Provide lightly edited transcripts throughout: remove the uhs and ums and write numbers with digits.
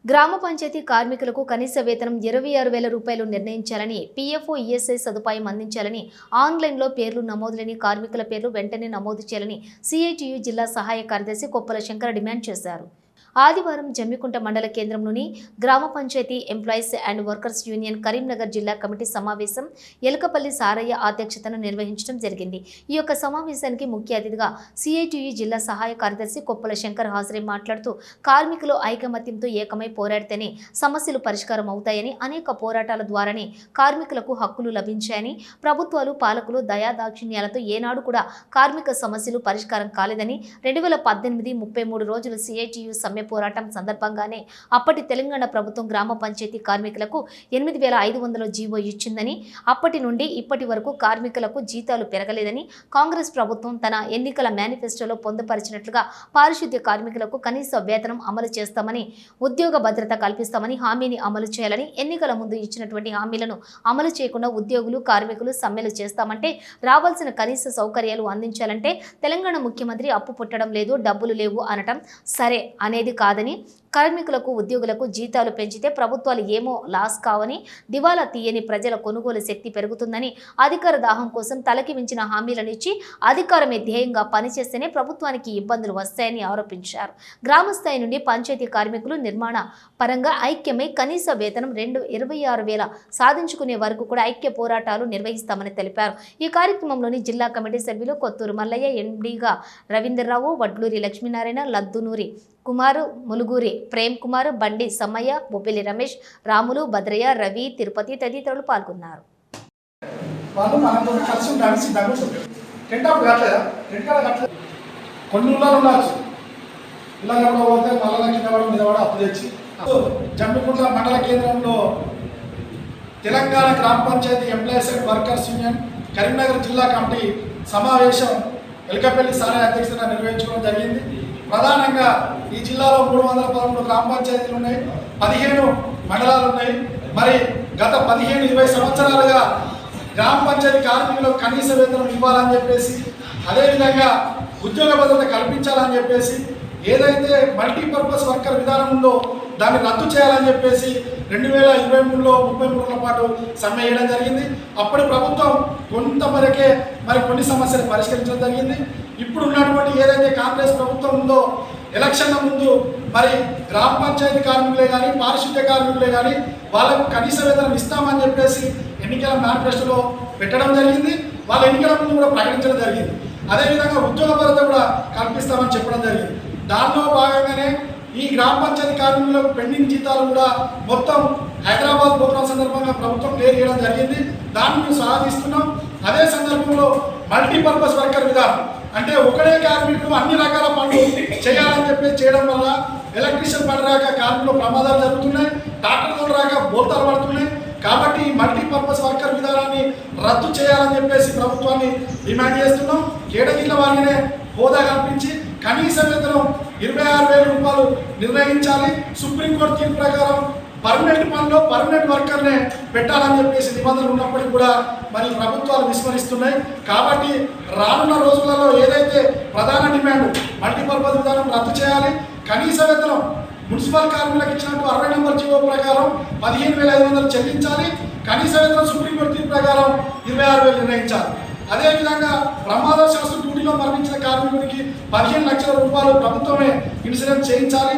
గ్రామ పంచాయతీ కార్మికులకు కనీస వేతనం 26,000 రూపాయలు నిర్ణయించాలని, పీఎఫ్ఓ ఈఎస్ఐ సదుపాయం అందించాలని, ఆన్లైన్లో పేర్లు నమోదు లేని కార్మికుల పేర్లు వెంటనే నమోదు చేయాలని సిఐటియు జిల్లా సహాయ కార్యదర్శి కొప్పల శంకర్ డిమాండ్ చేశారు. ఆదివారం జమ్మికుంట మండల కేంద్రంలోని gram panchayat employees and workers union Karimnagar జిల్లా కమిటీ సమావేశం ఎలకపల్లి సారయ్య అధ్యక్షతన నిర్వహించడం జరిగింది. ఈ యొక్క సమావేశానికి ముఖ్య అతిథిగా సిఐటియు జిల్లా సహాయ కార్యదర్శి కొప్పల శంకర్ హాజరై మాట్లాడుతూ, కార్మికులు ఐకమత్యంతో ఏకమై పోరాడితేనే సమస్యలు పరిష్కారం అవుతాయని, అనేక పోరాటాల ద్వారానే కార్మికులకు హక్కులు లభించాయని, ప్రభుత్వాలు పాలకులు దయాదాక్షిణ్యాలతో ఏనాడు కూడా కార్మిక సమస్యలు పరిష్కారం కాలేదని, 2018 33 రోజుల సిఐటియు సమ్మె పోరాటం సందర్భంగానే అప్పటి తెలంగాణ ప్రభుత్వం గ్రామ పంచాయతీ కార్మికులకు 8,500 జీవో ఇచ్చిందని, అప్పటి నుండి ఇప్పటి వరకు కార్మికులకు జీతాలు పెరగలేదని, కాంగ్రెస్ ప్రభుత్వం తన ఎన్నికల మేనిఫెస్టోలో పొందుపరిచినట్లుగా పారిశుద్ధ్య కార్మికులకు కనీస వేతనం అమలు చేస్తామని, ఉద్యోగ భద్రత కల్పిస్తామని హామీని అమలు చేయాలని, ఎన్నికల ముందు ఇచ్చినటువంటి హామీలను అమలు చేయకుండా ఉద్యోగులు కార్మికులు సమ్మెలు చేస్తామంటే, రావాల్సిన కనీస సౌకర్యాలు అందించాలంటే తెలంగాణ ముఖ్యమంత్రి అప్పు పుట్టడం లేదు, డబ్బులు లేవు అనటం సరే అనేది కాదని, కార్మికులకు ఉద్యోగులకు జీతాలు పెంచితే ప్రభుత్వాలు ఏమో లాస్ కావని, దివాలా తీయని ప్రజల కొనుగోలు శక్తి పెరుగుతుందని, అధికార దాహం కోసం తలకి మించిన హామీలను ఇచ్చి అధికారమే ధ్యేయంగా పనిచేస్తేనే ప్రభుత్వానికి ఇబ్బందులు వస్తాయని ఆరోపించారు. గ్రామ స్థాయి నుండి పంచాయతీ కార్మికులు నిర్మాణ పరంగా ఐక్యమై కనీస వేతనం 26,000 సాధించుకునే వరకు కూడా ఐక్య పోరాటాలు నిర్వహిస్తామని తెలిపారు. ఈ కార్యక్రమంలోని జిల్లా కమిటీ సభ్యులు కొత్తూరు మల్లయ్య, ఎండిగా రవీంద్రరావు, వడ్లూరి లక్ష్మీనారాయణ, లద్దునూరి కుమారు, ములుగురి ప్రేమ్ కుమార్, బండి సమ్మయ్య, బొబ్బిలి రమేష్, రాములు, భద్రయ్య, రవి, తిరుపతి తదితరులు పాల్గొన్నారు. జమ్మికుంట మండల కేంద్రంలో Telangana gram panchayat employees and workers union Karimnagar జిల్లా కమిటీ సమావేశం ఎలకపల్లి సారయ్య అధ్యక్షతన నిర్వహించుకోవడం జరిగింది. ప్రధానంగా ఈ జిల్లాలో 313 గ్రామ పంచాయతీలు ఉన్నాయి, 15 మండలాలు ఉన్నాయి. మరి గత 15-20 సంవత్సరాలుగా గ్రామ పంచాయతీ కార్మికులకు కనీస వేతనం ఇవ్వాలని చెప్పేసి, అదేవిధంగా ఉద్యోగ భద్రత కల్పించాలని చెప్పేసి, ఏదైతే మల్టీపర్పస్ వర్కర్ విధానం ఉందో దాన్ని రద్దు చేయాలని చెప్పేసి 2023లో 33 రోజుల పాటు సమ్మె చేయడం జరిగింది. అప్పటి ప్రభుత్వం కొంతవరకే మరి కొన్ని సమస్యలు పరిష్కరించడం జరిగింది. ఇప్పుడు ఉన్నటువంటి ఏదైతే కాంగ్రెస్ ప్రభుత్వం ఉందో, ఎలక్షన్ల ముందు మరి గ్రామ పంచాయతీ కార్మికులే కానీ పారిశుద్ధ్య కార్మికులే కానీ వాళ్ళకు కనీస వేతనం ఇస్తామని చెప్పేసి ఎన్నికల మేనిఫెస్టోలో పెట్టడం జరిగింది. వాళ్ళ ఎన్నికల ముందు కూడా ప్రకటించడం జరిగింది. అదేవిధంగా ఉద్యోగ భద్రత కూడా కల్పిస్తామని చెప్పడం జరిగింది. దానిలో భాగంగానే ఈ గ్రామ పంచాయతీ కార్మికులకు పెండింగ్ జీతాలు కూడా మొత్తం హైదరాబాద్ ప్రోగ్రాం సందర్భంగా ప్రభుత్వం క్లియర్ చేయడం జరిగింది. దాన్ని మేము స్వాగతిస్తున్నాం. అదే సందర్భంలో మల్టీపర్పస్ వర్కర్ విధానం అంటే ఒకటే కార్మికుడు అన్ని రకాల పనులు చేయాలని చెప్పి చేయడం వల్ల ఎలక్ట్రీషియన్ పని రాక కార్మికులు ప్రమాదాలు జరుగుతున్నాయి, ట్రాక్టర్లు రాక బోల్తాలు పడుతున్నాయి. కాబట్టి ఈ మల్టీపర్పస్ వర్కర్ విధానాన్ని రద్దు చేయాలని చెప్పేసి ప్రభుత్వాన్ని డిమాండ్ చేస్తున్నాం. కేటగిరీల వారినే హోదా కల్పించి కనీస వేతనం 26,000 రూపాయలు నిర్ణయించాలి. సుప్రీంకోర్టు తీర్పు ప్రకారం పర్మనెంట్ పనిలో పర్మనెంట్ వర్కర్నే పెట్టాలని చెప్పేసి నిబంధనలు ఉన్నప్పటికీ కూడా మరి ప్రభుత్వాలు విస్మరిస్తున్నాయి. కాబట్టి రానున్న రోజులలో ఏదైతే ప్రధాన డిమాండ్ మల్టీపర్పస్ విధానం రద్దు చేయాలి, కనీస వేతనం మున్సిపల్ కార్మికులకు ఇచ్చినట్టు 60 నంబర్ జీవో ప్రకారం 15,500 చెల్లించాలి, కనీస వేతనం సుప్రీంకోర్టు తీర్పు ప్రకారం 26,000 నిర్ణయించాలి. అదేవిధంగా ప్రమాదవశాత్తు డ్యూటీలో మరణించిన కార్మికుడికి 15 లక్షల రూపాయలు ప్రభుత్వమే ఇన్సూరెన్స్ చేయించాలి.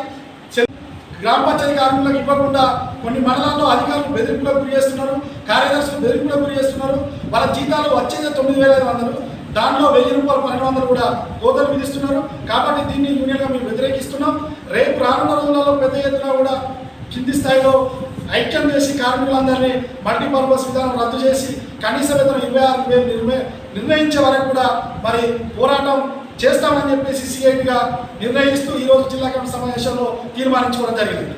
గ్రామ పంచాయతీ కార్మికులకు ఇవ్వకుండా కొన్ని మండలాల్లో అధికారులు బెదిరింపులకు గురి చేస్తున్నారు, కార్యదర్శులు బెదిరింపులకు గురి చేస్తున్నారు. వాళ్ళ జీతాలు వచ్చేది 9,500, దానిలో 1,000 రూపాయలు 1200 కూడా కోతలు విధిస్తున్నారు. కాబట్టి దీన్ని యూనియన్గా మేము వ్యతిరేకిస్తున్నాం. రేపు రానున్న రోజులలో పెద్ద ఎత్తున కూడా కింది స్థాయిలో ఐక్యం చేసి కార్మికులందరినీ మల్టీపర్పస్ విధానం రద్దు చేసి కనీస వేతనం 26,000 నిర్ణయించే వరకు కూడా మరి పోరాటం చేస్తామని చెప్పేసి సిఐటిగా నిర్ణయిస్తూ ఈరోజు జిల్లా కమిటీ సమావేశంలో తీర్మానించుకోవడం జరిగింది.